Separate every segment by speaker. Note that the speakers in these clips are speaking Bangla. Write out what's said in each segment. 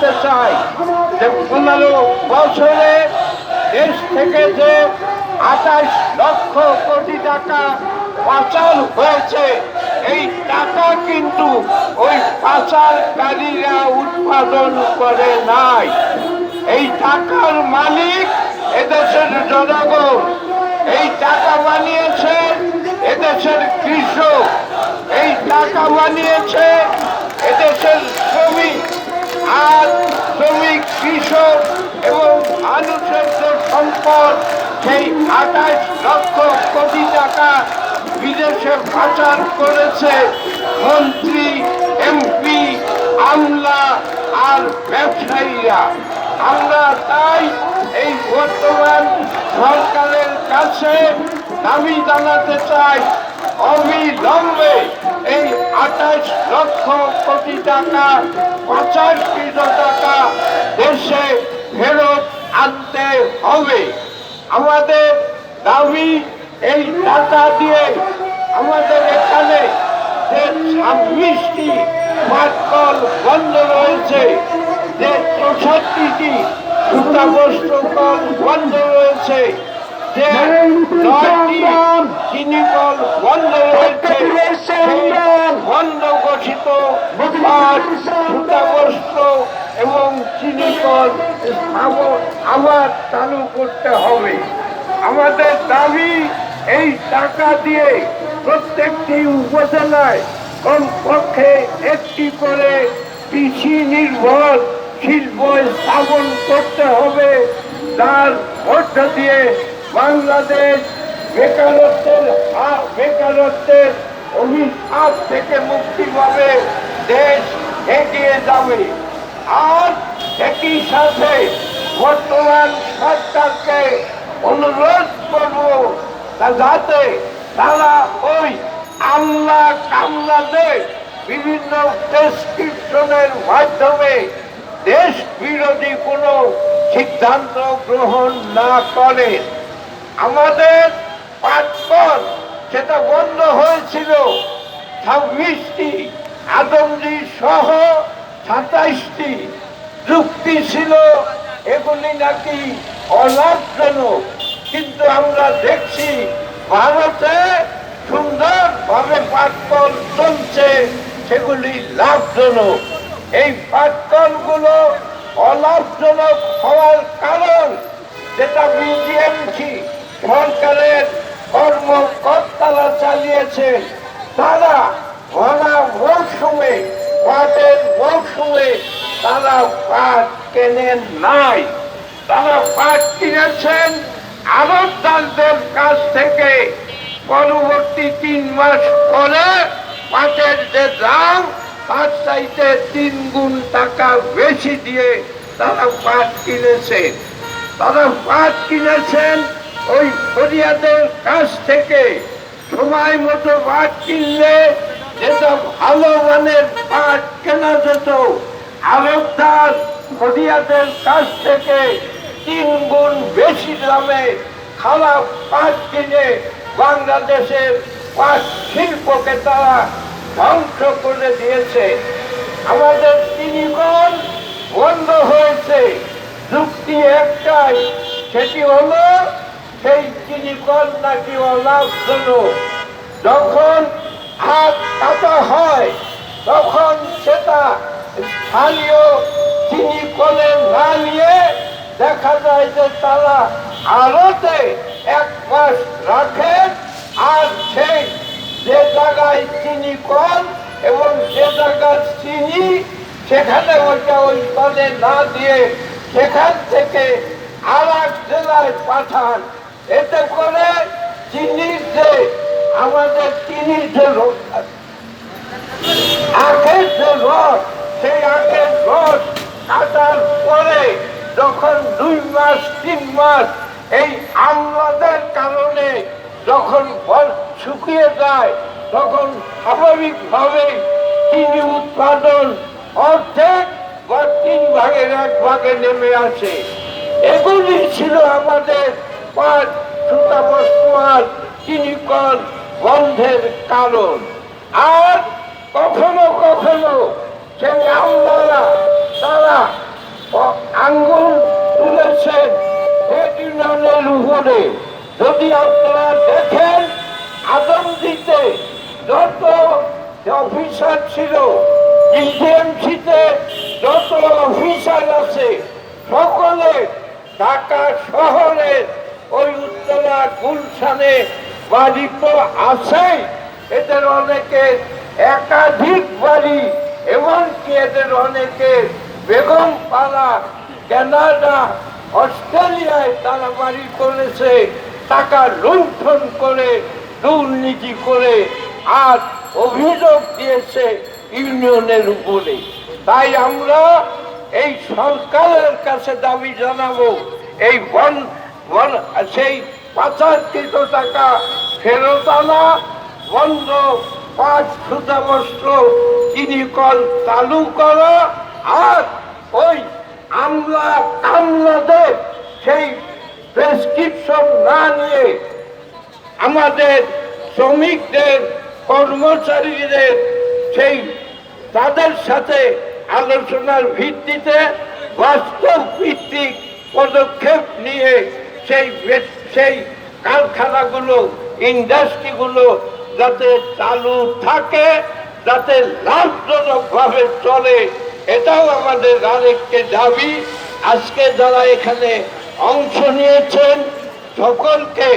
Speaker 1: জানাতে চাই যে 15 বছরে দেশ থেকে যে 28 লক্ষ কোটি টাকা পাচার হয়েছে, এই টাকা কিন্তু ওই পাচারকারীরা উৎপাদন করে নাই। এই টাকার মালিক এদেশের জনগণ। এই টাকা বানিয়েছে এদেশের কৃষক, এই টাকা বানিয়েছে এদেশের শ্রমিক। আর শ্রমিক, কৃষক এবং মানুষের যে সম্পদ, সেই 28 লক্ষ কোটি টাকা বিদেশে পাচার করেছে মন্ত্রী, এমপি, আমলা আর ব্যবসায়ীরা। আমরা তাই এই বর্তমান সরকারের কাছে দাবি জানাতে চাই, অবিলম্বে এই 28 লক্ষ কোটি টাকা, 50 টাকা দেশে ফেরত আনতে হবে। আমাদের দাবি, এই টাকা দিয়ে আমাদের এখানে যে 26টি পাটকল বন্ধ রয়েছে, যে 64টি সুতাবস্ত্র কল বন্ধ রয়েছে, যে 9টি চিনি কল বন্ধ রয়েছে, বন্ধ ঘোষিত পাট, সুতাবস্ত্র এবং চিনি কল আবার চালু করতে হবে। আমাদের দাবি, এই টাকা দিয়ে প্রত্যেকটি উপজেলায় কমপক্ষে একটি করে কৃষি নির্ভর শিল্প স্থাপন করতে হবে, যার মধ্য দিয়ে বাংলাদেশ বেকারত্বের অভিশাপ থেকে মুক্তি পাবে, দেশ এগিয়ে যাবে। আর একই সাথে বর্তমান সরকারকে অনুরোধ করব, যাতে তারা ওই আল্লাহ কামলাদের বিভিন্ন প্রেসক্রিপশনের মাধ্যমে দেশ বিরোধী কোনো সিদ্ধান্ত গ্রহণ না করে। আমাদের পাটকল সেটা বন্ধ হয়েছিল 26টি, আদমজি সহ 27টি চুক্তি ছিল, এগুলি নাকি অলাভজনক। কিন্তু আমরা দেখছি ভারতে সুন্দরভাবে পাটকল চলছে, সেগুলি লাভজনক। এই পাটকলগুলো অলাভজনক হওয়ার কারণ, যেটা বিজিএমসি সরকারের কর্মকর্তারা চালিয়েছেন, তারা ভরা মৌসুমে, পাটের মৌসুমে তারা পাট কেনেন নাই। তারা পাট কিনেছেন আড়তদারদের কাছ থেকে। পরবর্তী 3 মাস পরে পাটের যে দাম, তার চাইতে 3 গুণ টাকা বেশি দিয়ে তারা পাট কিনেছেন। তারা পাট কিনেছেন ওই ফরিয়াদের কাছ থেকে। সময় মতো পাট কিনলে যেটা ভালো মানের পাট কেনা যেত, আড়তদার ফরিয়াদের কাছ থেকে 3 গুণ বেশি দামে খারাপ পাট কিনে বাংলাদেশের পাট শিল্পকে তারা ধ্বংস করে দিয়েছে। আমাদের চিনি কল বন্ধ হয়েছে, যুক্তি একটাই, সেটি হলো সেই চিনি কল নাকি অলাভজনক। যখন হাত কাটা হয় তখন সেটা স্থানীয় চিনি কলে না নিয়ে দেখা যায় যে তারা আড়তে 1 মাস রাখেন, আর সেই যে জায়গায় চিনি কল এবং যে জায়গার চিনি, সেখানে ওইটা ওই কলে না দিয়ে সেখান থেকে আর এক জেলায় পাঠান। এতে করে চিনির যে আমাদের চিনির যে আখের যে রস, সেই আখের রস কাটার পরে যখন 2 মাস 3 মাস এই আমলাদের কারণে যখন শুকিয়ে যায়, তখন স্বাভাবিকভাবে চিনি উৎপাদন অর্ধেক বা 3 ভাগের 1 ভাগে নেমে আসে। এগুলি ছিল আমাদের পাট, সুতাবস্ত্র আর চিনি কল বন্ধের কারণ। আর কখনো কখনো সেই আমলারা তারা আগে যদি আপনারা দেখেন আদমদীতে যত অফিসার ছিল, ডিসিএমসিতে যত অফিসার আছে, সকলে ঢাকা শহরের ওই উত্তরা গুলশানে বাড়ি তো আছেই, এদের অনেকে একাধিক বাড়ি, এমনকি এদের অনেকে বেগমপাড়া, কানাডা, অস্ট্রেলিয়ায় তারা বাড়ি করেছে, টাকা লুণ্ঠন করে, দুর্নীতি করে, আর অভিযোগ দিয়েছে ইউনিয়নের উপরে। তাই আমরা এই সরকারের কাছে দাবি জানাবো, এই সেই পাচারকৃত টাকা ফেরত আনা বন্ধ, 5 সুতা বস্ত্র চিনি কল চালু করা, আর ওই আমলাদের সেই প্রেসক্রিপশন না নিয়ে আমাদের শ্রমিকদের, কর্মচারীদের সেই তাদের সাথে আলোচনার ভিত্তিতে বাস্তব ভিত্তিক পদক্ষেপ নিয়ে সেই কারখানাগুলো, ইন্ডাস্ট্রিগুলো যাতে চালু থাকে, যাতে লাভজনকভাবে চলে, এটাও আমাদের আরেকটি দাবি। আজকে যারা এখানে অংশ নিয়েছেন সকলকে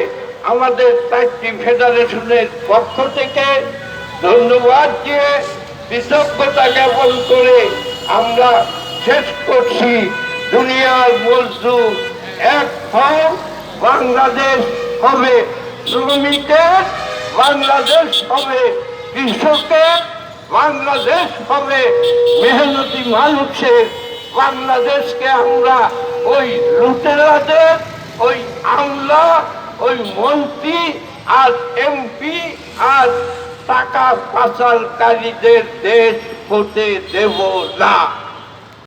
Speaker 1: আমাদের 4টি ফেডারেশনের পক্ষ থেকে ধন্যবাদ দিয়ে কৃতজ্ঞতা জ্ঞাপন করে আমরা শেষ করছি। দুনিয়ার মজদুর এক হও, বাংলাদেশ হবে শ্রমিকের, বাংলাদেশ হবে কৃষকের, বাংলাদেশ হবে মেহনতি মানুষের। বাংলাদেশকে আমরা ওই লুটেরাদের, ওই আমলা, ওই মন্ত্রী আর এমপি আর টাকা পাচারকারীদের দেশ হতে দেব না।